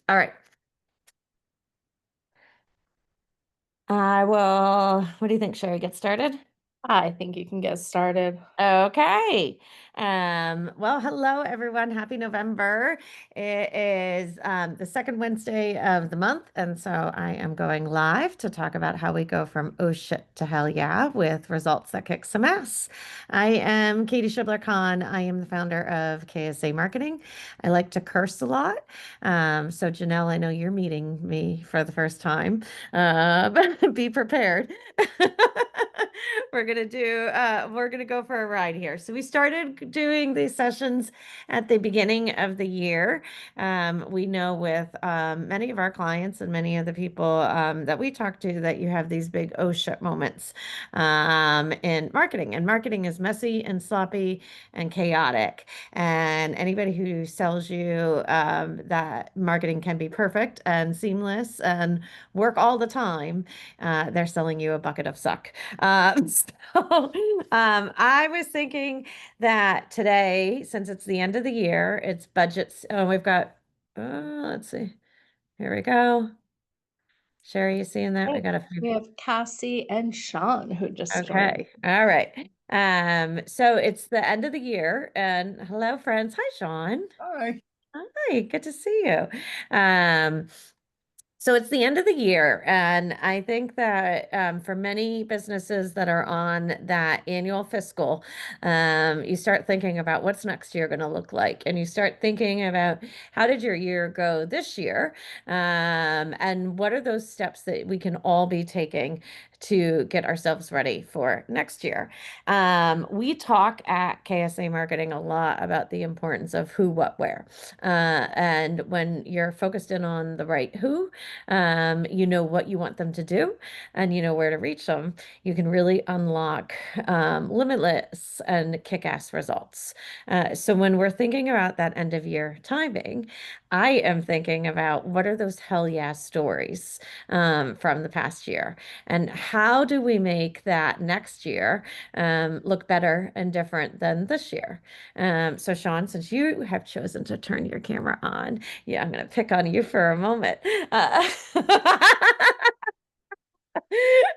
All right. I will. What do you think, Sherry? Get started? I think you can get started. Okay. Well, hello everyone. Happy November. It is the second Wednesday of the month, and so I am going live to talk about how we go from oh shit to hell yeah with results that kick some ass. I am Katie Schibler Conn. I am the founder of KSA Marketing. I like to curse a lot. So Janelle, I know you're meeting me for the first time. But be prepared. We're gonna go for a ride here. So we started doing these sessions at the beginning of the year. We know with many of our clients and many of the people that we talk to that you have these big oh shit moments in marketing. And marketing is messy and sloppy and chaotic. And anybody who sells you that marketing can be perfect and seamless and work all the time, they're selling you a bucket of suck. I was thinking that today, since it's the end of the year, it's budgets. Oh, we've got, let's see. Here we go. Sherry, you seeing that? We Right. got a few. We have Cassie and Sean who just joined. Okay. All right. So it's the end of the year, and hello, friends. Hi, Sean. Hi. Hi, good to see you. Um, So it's the end of the year, and I think that for many businesses that are on that annual fiscal, you start thinking about what's next year going to look like, and you start thinking about how did your year go this year, and what are those steps that we can all be taking to get ourselves ready for next year. We talk at KSA Marketing a lot about the importance of who, what, where, and when you're focused in on the right who, you know what you want them to do and you know where to reach them, you can really unlock limitless and kick-ass results. So when we're thinking about that end of year timing, I am thinking about what are those hell yeah stories from the past year, and how do we make that next year look better and different than this year? So Sean, since you have chosen to turn your camera on, yeah, I'm going to pick on you for a moment. Uh,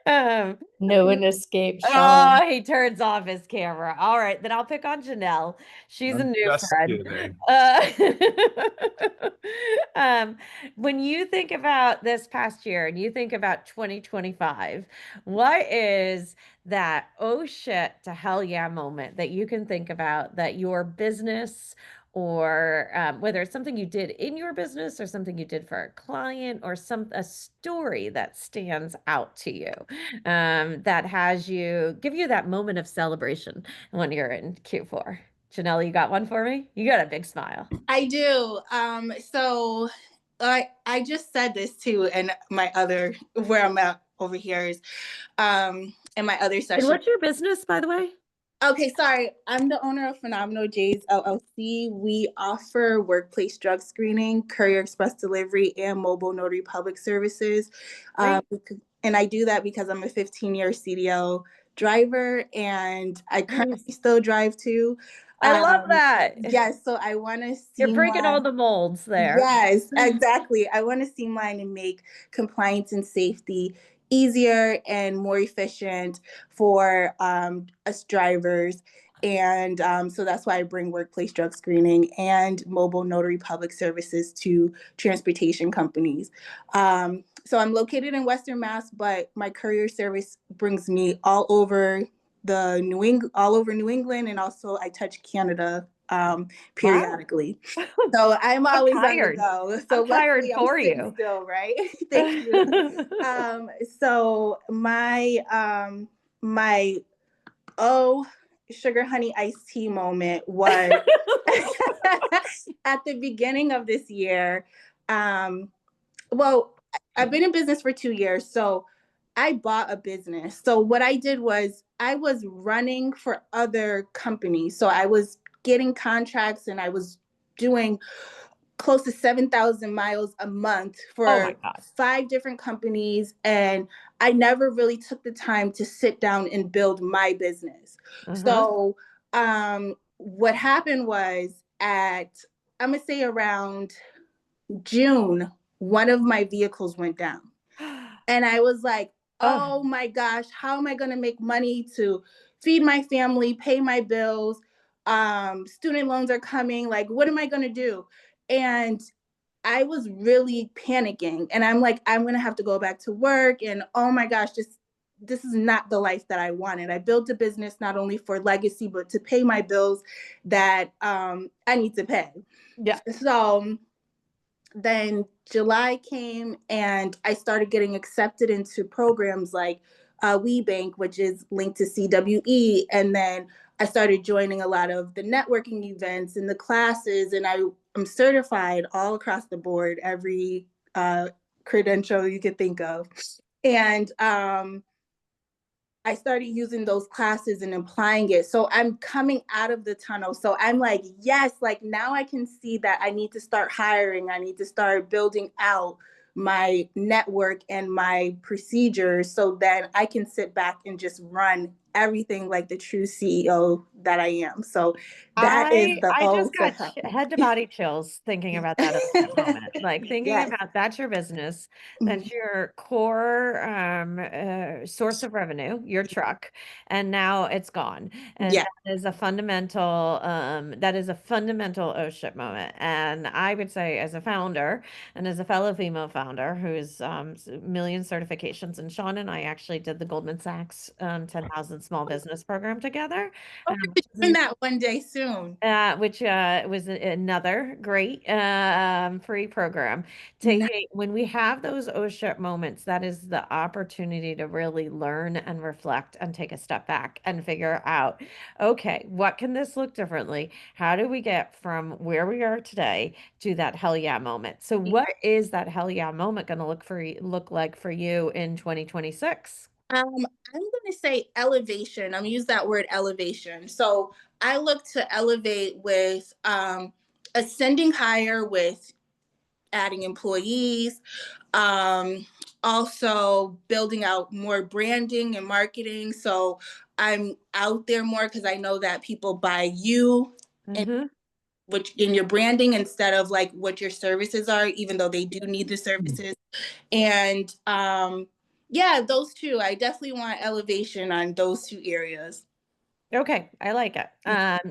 um, No one escapes oh, Sean. he turns off his camera. All right, then I'll pick on Janelle. She's a I'm new just friend. kidding. Uh, um, when you think about this past year and you think about 2025, what is that oh shit to hell yeah moment that you can think about that your business or whether it's something you did in your business or something you did for a client or a story that stands out to you, that has you give you that moment of celebration when you're in Q4. Janelle, you got one for me? You got a big smile. I do. So I just said this too, and my other where I'm at over here is in my other And session. what's your business, by the way? Okay, sorry. I'm the owner of Phenomenal J's LLC. We offer workplace drug screening, courier express delivery, and mobile notary public services. Um, Great. and I do that because I'm a 15-year CDL driver, and I currently Nice. still drive too. I love that. Yes, so I want to You're breaking all streamline. the molds there. Yes, exactly. I want to streamline and make compliance and safety easier and more efficient for us drivers. And so that's why I bring workplace drug screening and mobile notary public services to transportation companies. So I'm located in Western Mass, but my courier service brings me all over New England, and also I touch Canada Wow. periodically. So I'm I'm always on the tired. go. So I'm tired luckily I'm for sitting you. still, right? Thank you. So my oh sugar honey iced tea moment was at the beginning of this year. Well, I've been in business for 2 years, so I bought a business. So what I did was I was running for other companies. So I was getting contracts and I was doing close to 7,000 miles a month Oh my for God. 5 different companies. And I never really took the time to sit down and build my business. Uh-huh. So what happened was I'm going to say around June, one of my vehicles went down. And I was like, oh my gosh, how am I going to make money to feed my family, pay my bills? Student loans are coming. Like, what am I going to do? And I was really panicking. And I'm like, I'm going to have to go back to work. And oh my gosh, this is not the life that I wanted. I built a business not only for legacy, but to pay my bills that I need to pay. Yeah. So then July came and I started getting accepted into programs like WeBank, which is linked to CWE. And then I started joining a lot of the networking events and the classes, and I'm certified all across the board, every credential you could think of. And I started using those classes and applying it. So I'm coming out of the tunnel. So I'm like, yes, like now I can see that I need to start hiring. I need to start building out my network and my procedures so that I can sit back and just run everything like the true CEO that I am. So that is the I O just to got help. head to body chills thinking about that at that moment. Like thinking Yes. about that's your business, Mhm. that's your core source of revenue, your truck, and now it's gone. And Yeah. that is a fundamental oh shit moment. And I would say as a founder and as a fellow female founder who's million certifications, and Sean and I actually did the Goldman Sachs 10,000 small business program together. Hope Um, to be doing that one day soon. which was another great free program. When we have those oh shit moments, that is the opportunity to really learn and reflect and take a step back and figure out, okay, what can this look differently? How do we get from where we are today to that hell yeah moment? So what is that hell yeah moment going to look like for you in 2026? I'm going to say elevation. I'm going to use that word elevation. So I look to elevate with ascending higher with adding employees, also building out more branding and marketing. So I'm out there more because I know that people buy you and which in your branding instead of like what your services are, even though they do need the services. And yeah, those two. I definitely want elevation on those two areas. Okay, I like it.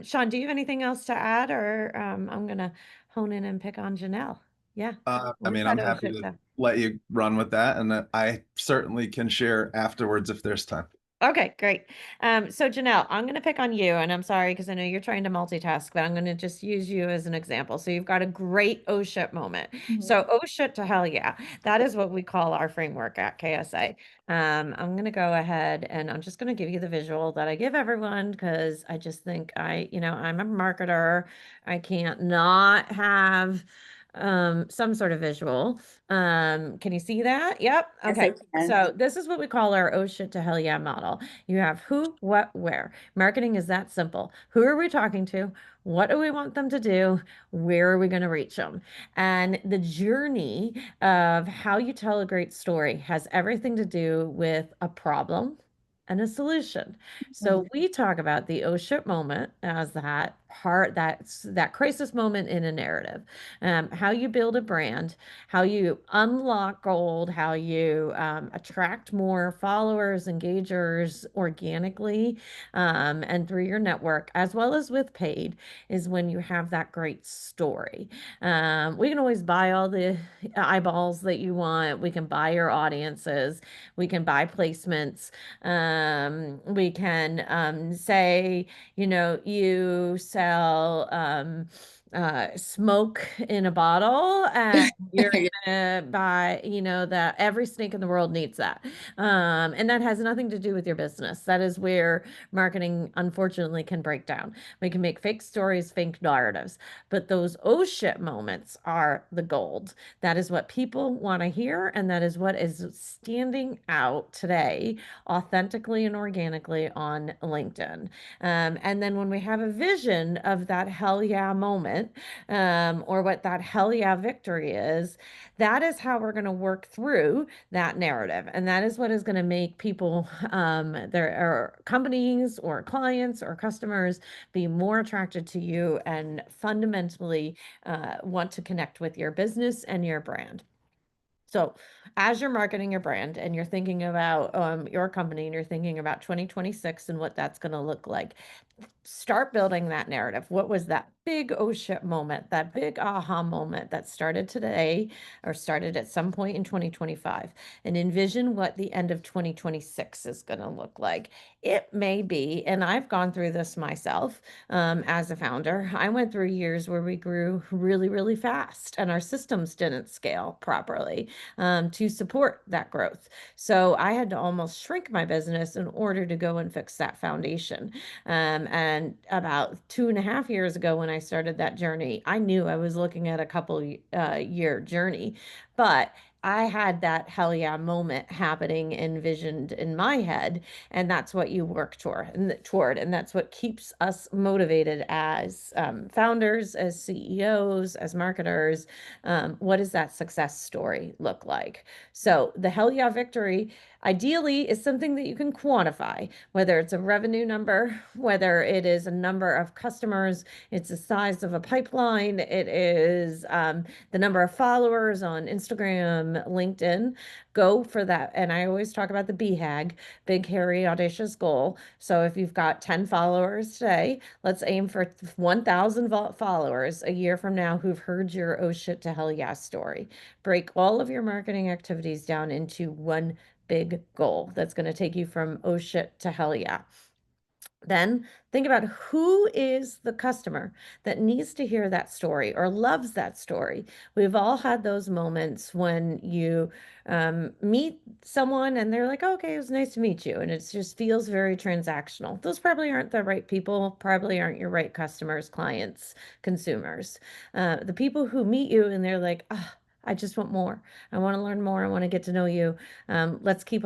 Sean, do you have anything else to add, or I'm gonna hone in and pick on Janelle? Yeah. I What's mean, that I'm oh happy shit to stuff? let you run with that, and I certainly can share afterwards if there's time. Okay, great. So Janelle, I'm going to pick on you, and I'm sorry because I know you're trying to multitask, but I'm going to just use you as an example. So you've got a great oh shit moment. So oh shit to hell yeah, that is what we call our framework at KSA. I'm going to go ahead and I'm just going to give you the visual that I give everyone because I just think I'm a marketer. I can't not have some sort of visual. Can you see that? Yep. Yes, Okay. I can. So this is what we call our oh shit to hell yeah model. You have who, what, where. Marketing is that simple. Who are we talking to? What do we want them to do? Where are we going to reach them? And the journey of how you tell a great story has everything to do with a problem and a solution. So we talk about the oh shit moment as that crisis moment in a narrative. How you build a brand, how you unlock gold, how you attract more followers, engagers organically, and through your network, as well as with paid, is when you have that great story. We can always buy all the eyeballs that you want. We can buy your audiences. We can buy placements. We can say, you sell smoke in a bottle and you're gonna buy, that every snake in the world needs that. And that has nothing to do with your business. That is where marketing, unfortunately, can break down. We can make fake stories, fake narratives, but those oh shit moments are the gold. That is what people want to hear, and that is what is standing out today authentically and organically on LinkedIn. And then when we have a vision of that hell yeah moment, moment, or what that hell yeah victory is, that is how we're going to work through that narrative. And that is what is going to make people, there are companies or clients or customers, be more attracted to you and fundamentally want to connect with your business and your brand. So as you're marketing your brand and you're thinking about your company and you're thinking about 2026 and what that's going to look like, start building that narrative. What was that big oh shit moment, that big aha moment that started today or started at some point in 2025, and envision what the end of 2026 is going to look like. It may be, and I've gone through this myself as a founder. I went through years where we grew really, really fast and our systems didn't scale properly to support that growth. So I had to almost shrink my business in order to go and fix that foundation. And about 2.5 years ago, when I started that journey, I knew I was looking at a couple year journey, but I had that hell yeah moment happening envisioned in my head, and that's what you work toward, and that's what keeps us motivated as founders, as CEOs, as marketers. What does that success story look like? So the hell yeah victory ideally is something that you can quantify, whether it's a revenue number, whether it is a number of customers, it's the size of a pipeline, it is the number of followers on Instagram, LinkedIn. Go for that. And I always talk about the BHAG, big, hairy, audacious goal. So if you've got 10 followers today, let's aim for 1,000 followers a year from now who've heard your oh shit to hell yeah story. Break all of your marketing activities down into one big goal that's going to take you from oh shit to hell yeah. Then think about who is the customer that needs to hear that story or loves that story. We've all had those moments when you meet someone and they're like, oh, okay, it was nice to meet you. And it just feels very transactional. Those probably aren't the right people, probably aren't your right customers, clients, consumers. The people who meet you and they're like, ah, I just want more. I want to learn more. I want to get to know you. Let's keep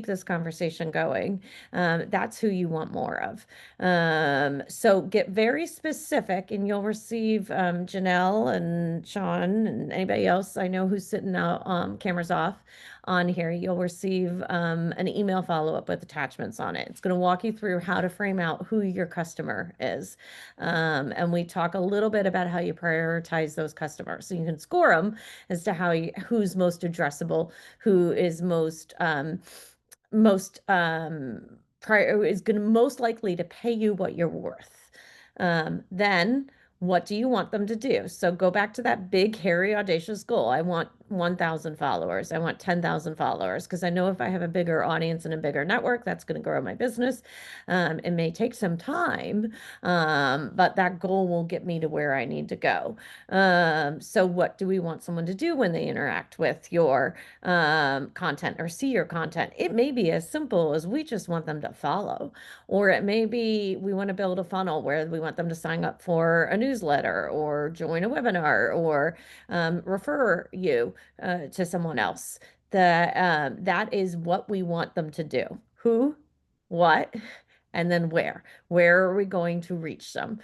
this conversation going. That's who you want more of. So get very specific, and you'll receive Janelle and Sean and anybody else I know who's sitting out, cameras off on here. You'll receive an email follow-up with attachments on it. It's going to walk you through how to frame out who your customer is. And we talk a little bit about how you prioritize those customers. So you can score them as to who's most addressable, who is is going to most likely to pay you what you're worth. Then what do you want them to do? So go back to that big, hairy, audacious goal. I want 1,000 followers. I want 10,000 followers, because I know if I have a bigger audience and a bigger network, that's going to grow my business. It may take some time, but that goal will get me to where I need to go. So what do we want someone to do when they interact with your content or see your content? It may be as simple as we just want them to follow, or it may be we want to build a funnel where we want them to sign up for a newsletter or join a webinar or refer you to someone else. That is what we want them to do. Who, what, and then where. Where are we going to reach them?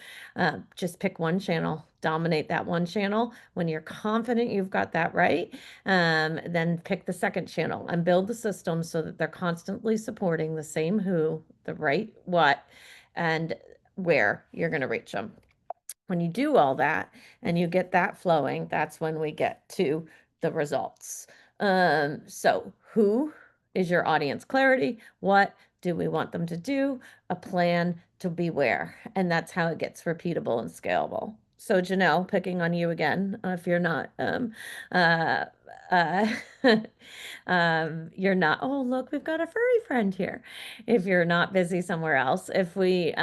Just pick one channel, dominate that one channel. When you're confident you've got that right, then pick the second channel and build the system so that they're constantly supporting the same who, the right what, and where you're going to reach them. When you do all that and you get that flowing, that's when we get to the results. So who is your audience clarity? What do we want them to do? A plan to be where. And that's how it gets repeatable and scalable. So Janelle, picking on you again, if you're not, uh, you're not, oh, look, we've got a furry friend here. If you're not busy somewhere else, if we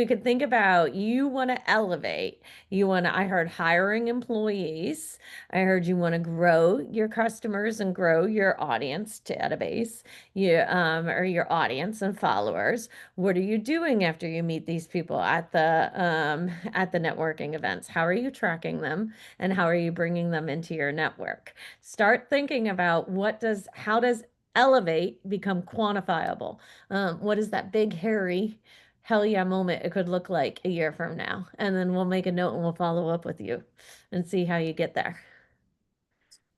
could think about, you want to elevate, I heard hiring employees. I heard you want to grow your customers and grow your audience database, or your audience and followers. What are you doing after you meet these people at the networking events? How are you tracking them, and how are you bringing them into your network? Start thinking about how does elevate become quantifiable? What is that big, hairy hell yeah moment it could look like a year from now. And then we'll make a note and we'll follow up with you and see how you get there.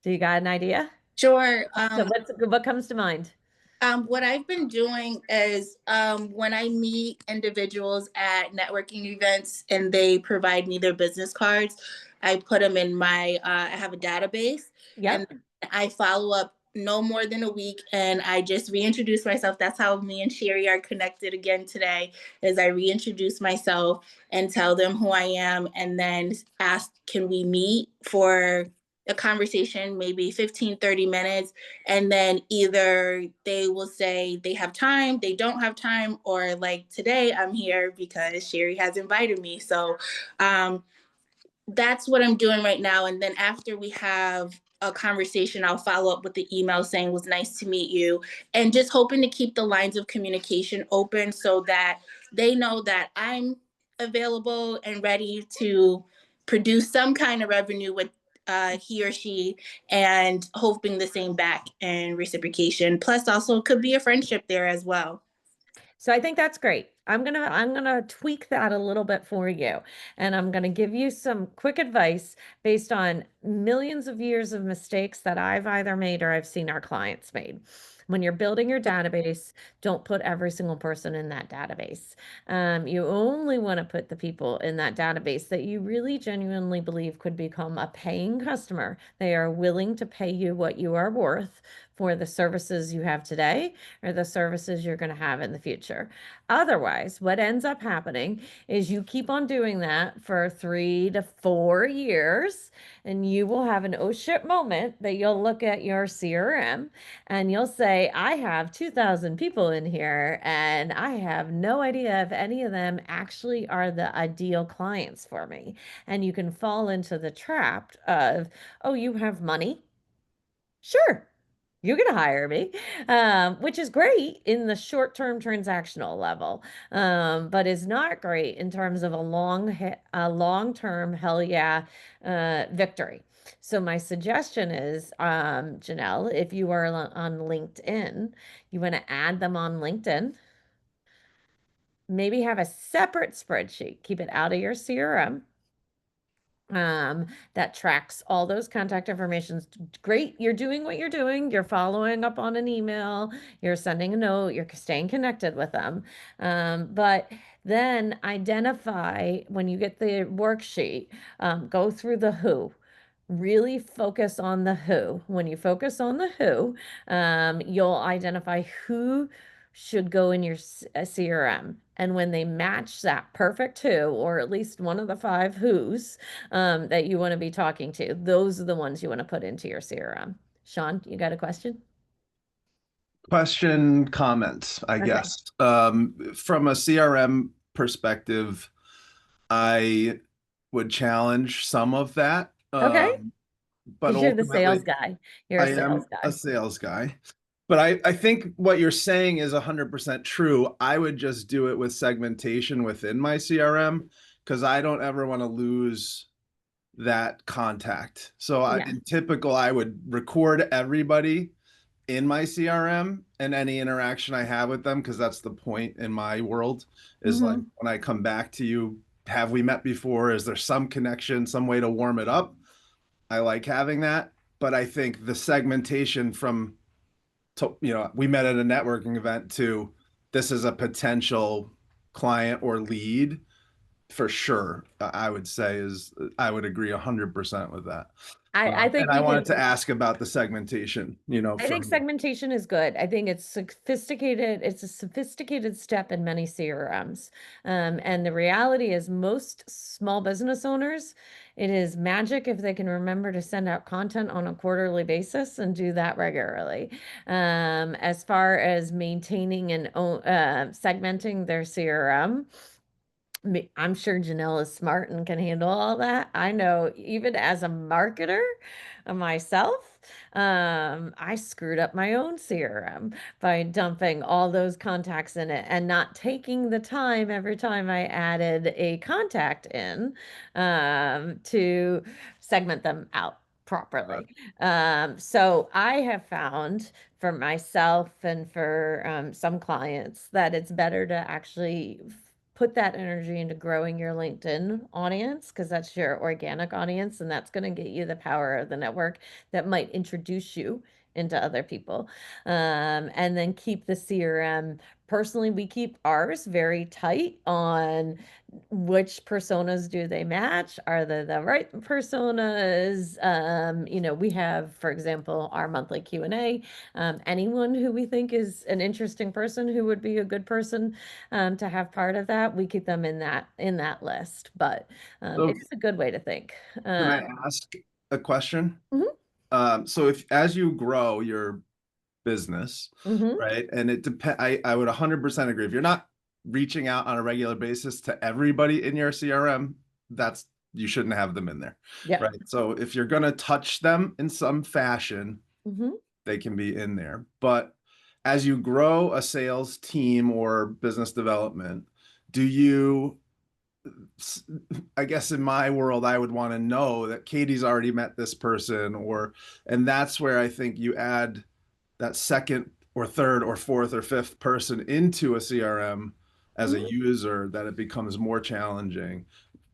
Do you got an idea? Sure. So what comes to mind? What I've been doing is when I meet individuals at networking events and they provide me their business cards, I put them in my, I have a database, and Yep. I follow up no more than a week, and I just reintroduce myself. That's how me and Sherry are connected again today, is I reintroduce myself and tell them who I am, and then ask, can we meet for a conversation, maybe 15-30 minutes, and then either they will say they have time, they don't have time, or like today I'm here because Sherry has invited me. So that's what I'm doing right now. And then after we have a conversation, I'll follow up with the email saying it was nice to meet you, and just hoping to keep the lines of communication open so that they know that I'm available and ready to produce some kind of revenue with he or she, and hoping the same back and reciprocation. Plus also could be a friendship there as well. So I think that's great. I'm gonna tweak that a little bit for you. And I'm gonna give you some quick advice based on millions of years of mistakes that I've either made or I've seen our clients made. When you're building your database, don't put every single person in that database. You only want to put the people in that database that you really genuinely believe could become a paying customer. They are willing to pay you what you are worth for the services you have today or the services you're going to have in the future. Otherwise, what ends up happening is you keep on doing that for 3 to 4 years, and you will have an oh shit moment that you'll look at your CRM and you'll say, I have 2,000 people in here and I have no idea if any of them actually are the ideal clients for me. And you can fall into the trap of, oh, you have money? Sure, you're going to hire me, which is great in the short-term transactional level, but is not great in terms of a long-term hell yeah victory. So my suggestion is, Janelle, if you are on LinkedIn, you want to add them on LinkedIn. Maybe have a separate spreadsheet. Keep it out of your CRM. That tracks all those contact informations. Great. You're doing what you're doing. You're following up on an email. You're sending a note. You're staying connected with them. But then identify when you get the worksheet, go through the who. Really focus on the who. When you focus on the who, you'll identify who should go in your CRM. And when they match that perfect who, or at least one of the 5 who's that you want to be talking to, those are the ones you want to put into your CRM. Sean, you got a question? Question, comment, I Okay. guess. From a CRM perspective, I would challenge some of that. Okay. But Because you're the ultimately, sales guy. You're a I sales am a guy. sales guy. But I think what you're saying is 100% true. I would just do it with segmentation within my CRM because I don't ever want to lose that contact. So Yeah. in typical, I would record everybody in my CRM and any interaction I have with them, because that's the point in my world, is like when I come back to you, have we met before? Is there some connection, some way to warm it up? I like having that. But I think the segmentation from, we met at a networking event to this is a potential client or lead for sure, I would say I would agree 100% with that. I think And I you wanted can. to ask about the segmentation, I think segmentation is good. I think it's sophisticated. It's a sophisticated step in many CRMs. And the reality is most small business owners, it is magic if they can remember to send out content on a quarterly basis and do that regularly. As far as maintaining and segmenting their CRM, I'm sure Janelle is smart and can handle all that. I know even as a marketer myself, I screwed up my own CRM by dumping all those contacts in it and not taking the time every time I added a contact in to segment them out properly. So I have found for myself and for some clients that it's better to actually put that energy into growing your LinkedIn audience, because that's your organic audience, and that's going to get you the power of the network that might introduce you into other people. And then keep the CRM. Personally, we keep ours very tight on which personas do they match? Are they the right personas? We have, for example, our monthly Q&A. Anyone who we think is an interesting person who would be a good person to have part of that, we keep them in that list. But So it is a good way to think. can I ask a question? Mhm. So as you grow your business, Mhm. right? And it depends. I would 100% agree. If you're not reaching out on a regular basis to everybody in your CRM, you shouldn't have them in there, Yeah. right? So if you're gonna touch them in some fashion, Mhm. they can be in there. But as you grow a sales team or business development, do you, I guess in my world, I would want to know that Katie's already met this person, and that's where I think you add that second or third or fourth or fifth person into a CRM as a Mhm. user, that it becomes more challenging.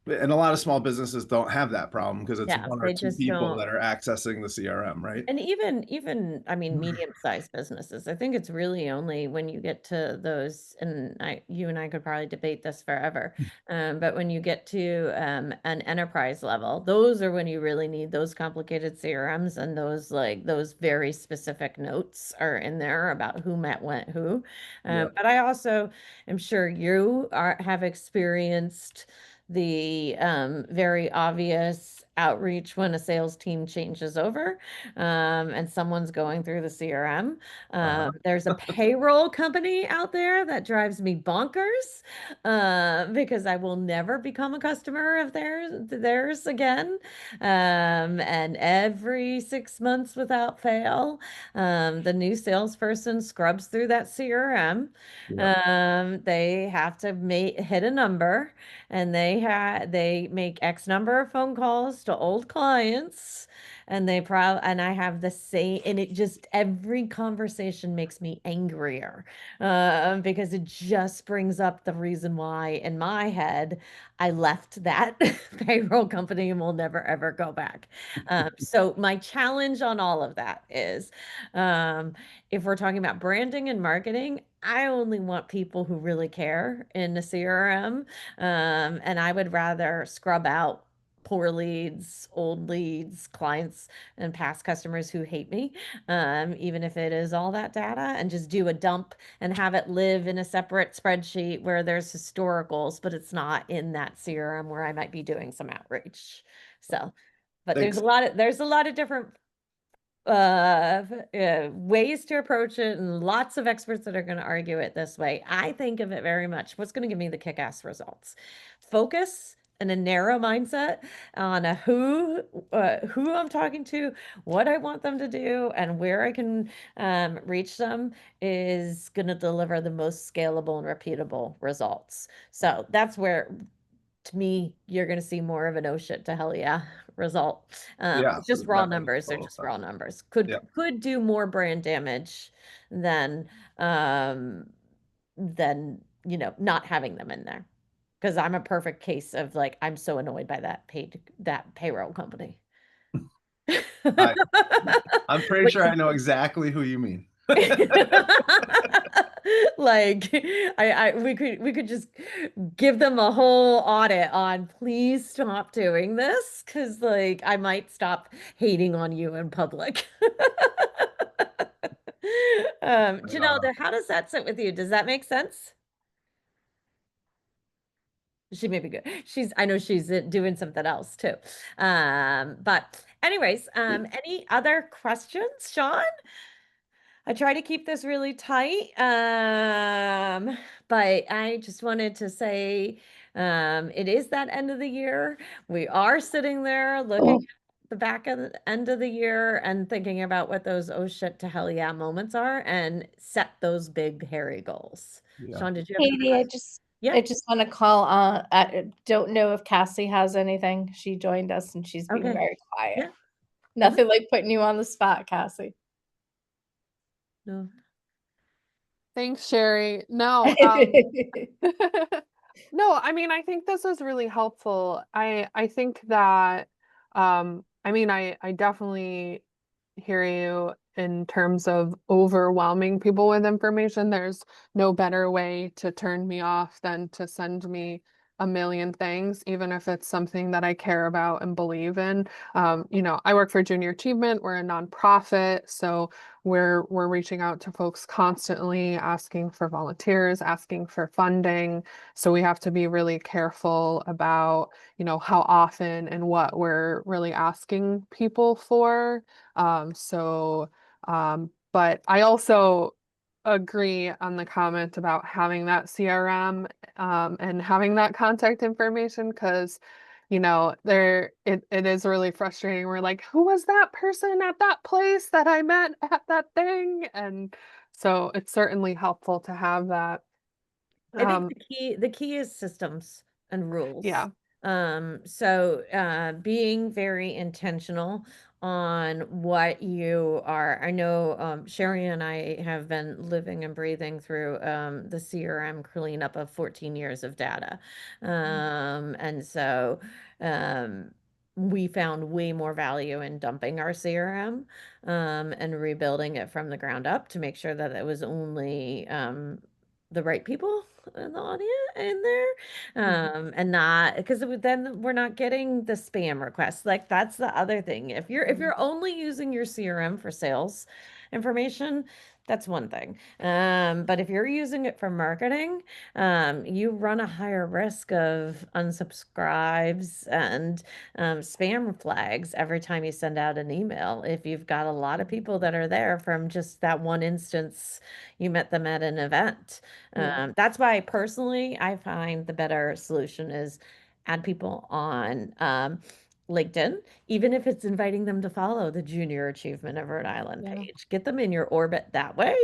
And a lot of small businesses don't have that problem because it's Yeah, one or they two just people don't. that are accessing the CRM, right? And even I mean, medium-sized businesses. I think it's really only when you get to those, and you and I could probably debate this forever. But when you get to an enterprise level, those are when you really need those complicated CRMs, and those very specific notes are in there about who met who. Yep. But I also am sure you have experienced the very obvious outreach when a sales team changes over and someone's going through the CRM. There's a payroll company out there that drives me bonkers because I will never become a customer of theirs again. And every 6 months without fail, the new salesperson scrubs through that CRM. Yep. They have to hit a number, and they make X number of phone calls to old clients, and I have the same, and it just, every conversation makes me angrier because it just brings up the reason why in my head I left that payroll company and will never ever go back. So my challenge on all of that is, if we're talking about branding and marketing, I only want people who really care in the CRM. And I would rather scrub out poor leads, old leads, clients, and past customers who hate me, even if it is all that data, and just do a dump and have it live in a separate spreadsheet where there's historicals, but it's not in that CRM where I might be doing some outreach. So, but there's Thanks. a lot of different ways to approach it, and lots of experts that are going to argue it this way. I think of it very much, what's going to give me the kick-ass results? Focus and a narrow mindset on who I'm talking to, what I want them to do, and where I can reach them is going to deliver the most scalable and repeatable results. So that's where, to me, you're going to see more of an oh shit to hell yeah result. Yeah, It's just raw that makes numbers. They're total just raw sense. numbers. Yeah. Could do more brand damage than not having them in there. Because I'm a perfect case of, like, I'm so annoyed by that payroll company. I, I'm pretty sure I know exactly who you mean. Like, we could just give them a whole audit on, please stop doing this, because, like, I might stop hating on you in public. Janelle, how does that sit with you? Does that make sense? She may be good. I know she's doing something else too. But anyways, any other questions, Sean? I try to keep this really tight. But I just wanted to say, it is that end of the year. We are sitting there looking at the back of the end of the year and thinking about what those oh shit to hell yeah moments are, and set those big hairy goals. Yeah. Sean, did you have Katie, I Yeah. just want to call on. I don't know if Cassie has anything. She joined us and she's being Okay. very quiet. Yeah. Nothing like putting you on the spot, Cassie. No. Thanks, Sherry. No, No, I mean, I think this is really helpful. I think that I mean, I definitely hear you in terms of overwhelming people with information. There's no better way to turn me off than to send me a million things, even if it's something that I care about and believe in. I work for Junior Achievement. We're a nonprofit, so we're reaching out to folks constantly, asking for volunteers, asking for funding. So we have to be really careful about, how often and what we're really asking people for. But I also agree on the comment about having that CRM and having that contact information because it is really frustrating. We're like, who was that person at that place that I met at that thing? And so it's certainly helpful to have that. I think Um, the key is systems and rules. yeah. Being very intentional on what you are. I know Sherry and I have been living and breathing through the CRM cleanup of 14 years of data. And so we found way more value in dumping our CRM and rebuilding it from the ground up to make sure that it was only the right people in the audience in there and not because then we're not getting the spam requests. Like that's the other thing. If you're only using your CRM for sales information, that's one thing. But if you're using it for marketing, you run a higher risk of unsubscribes and spam flags every time you send out an email. If you've got a lot of people that are there from just that one instance, you met them at an event. Yeah. That's why personally, I find the better solution is add people on LinkedIn, even if it's inviting them to follow the Junior Achievement of Rhode Island Yeah. page. Get them in your orbit that way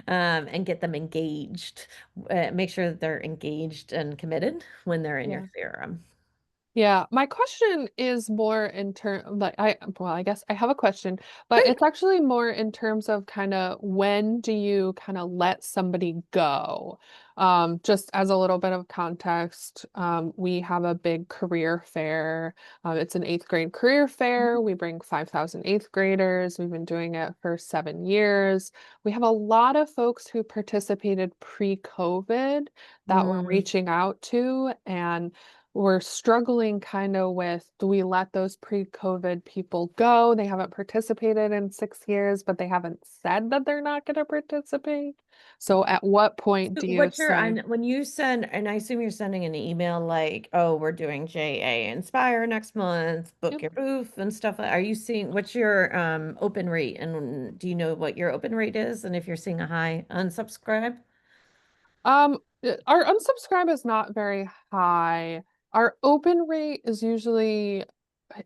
and get them engaged. Make sure that they're engaged and committed when they're in your Yeah. CRM. Yeah, my question is more in term like I guess I have a question, but Great. it's actually more in terms of kind of when do you kind of let somebody go? Just as a little bit of context, we have a big career fair. It's an eighth grade career fair. We bring 5,000 eighth graders. We've been doing it for 7 years. We have a lot of folks who participated pre-COVID that we're Mm. reaching out to, and we're struggling kind of with, do we let those pre-COVID people go? They haven't participated in 6 years, but they haven't said that they're not going to participate. So at what point So do you what's your say, when you send, and I assume you're sending an email like, oh, we're doing JA Inspire next month, book "Yep, your booth and stuff. Are you seeing what's your open rate? And do you know what your open rate is? And if you're seeing a high unsubscribe? our unsubscribe is not very high. Our open rate is usually,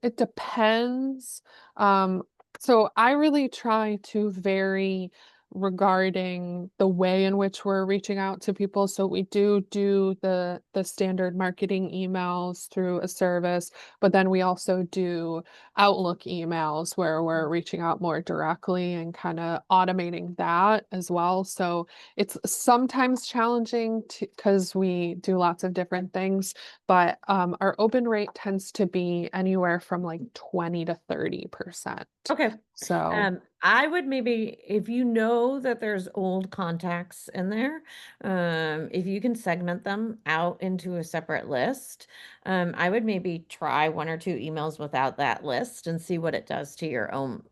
it depends. Um, so I really try to vary regarding the way in which we're reaching out to people. So we do the standard marketing emails through a service, but then we also do Outlook emails where we're reaching out more directly and kind of automating that as well. So it's sometimes challenging because we do lots of different things, but our open rate tends to be anywhere from like 20 to 30%. Okay. So, I would maybe, if you know that there's old contacts in there, if you can segment them out into a separate list, I would maybe try one or two emails without that list and see what it does to your own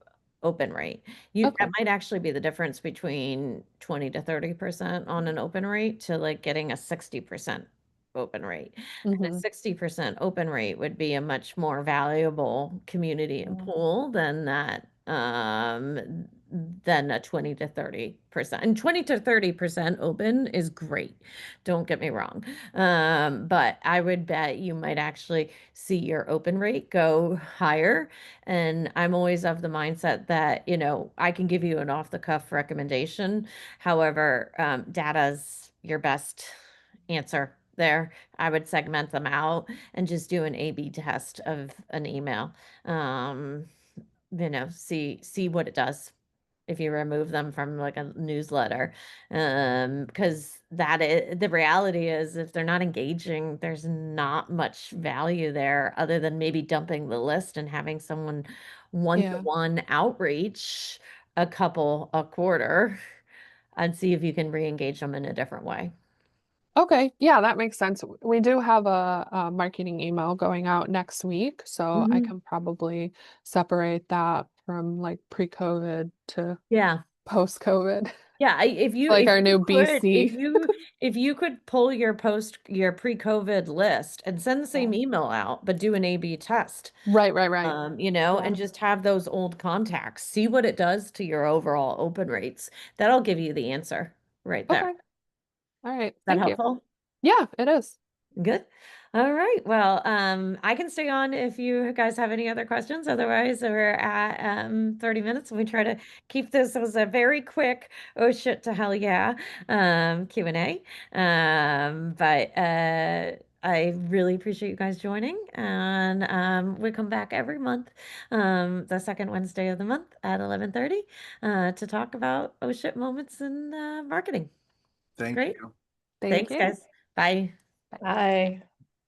open rate. That okay. might actually be the difference between 20 to 30% on an open rate to like getting a 60% open rate. And a Hmm. 60% open rate would be a much more valuable community and Yeah. pool than a 20 to 30%. And 20 to 30% open is great. Don't get me wrong. But I would bet you might actually see your open rate go higher. And I'm always of the mindset that, I can give you an off the cuff recommendation. However, data's your best answer there. I would segment them out and just do an A/B test of an email. See what it does. if you remove them from like a newsletter. Because the reality is if they're not engaging, there's not much value there other than maybe dumping the list and having someone Yeah. one-to-one outreach a quarter and see if you can re-engage them in a different way. Okay, yeah, that makes sense. We do have a marketing email going out next week, so I can probably separate that from like pre-COVID to Yeah. post-COVID, Yeah, if you like our new BC. if you could pull your pre-COVID list and send the same email out, but do an A/B test, Right. and just have those old contacts, see what it does to your overall open rates. That'll give you the answer right there. Okay. All right. Is that Thank you. helpful? Yeah, it is. Good. All right. Well, I can stay on if you guys have any other questions. Otherwise, we're at 30 minutes and we try to keep this as a very quick oh shit to hell yeah Q&A. But I really appreciate you guys joining, and we come back every month, the second Wednesday of the month at 11:30 to talk about oh shit moments in marketing. Thank Great. you. Thank Thanks, you. guys. Bye. Bye.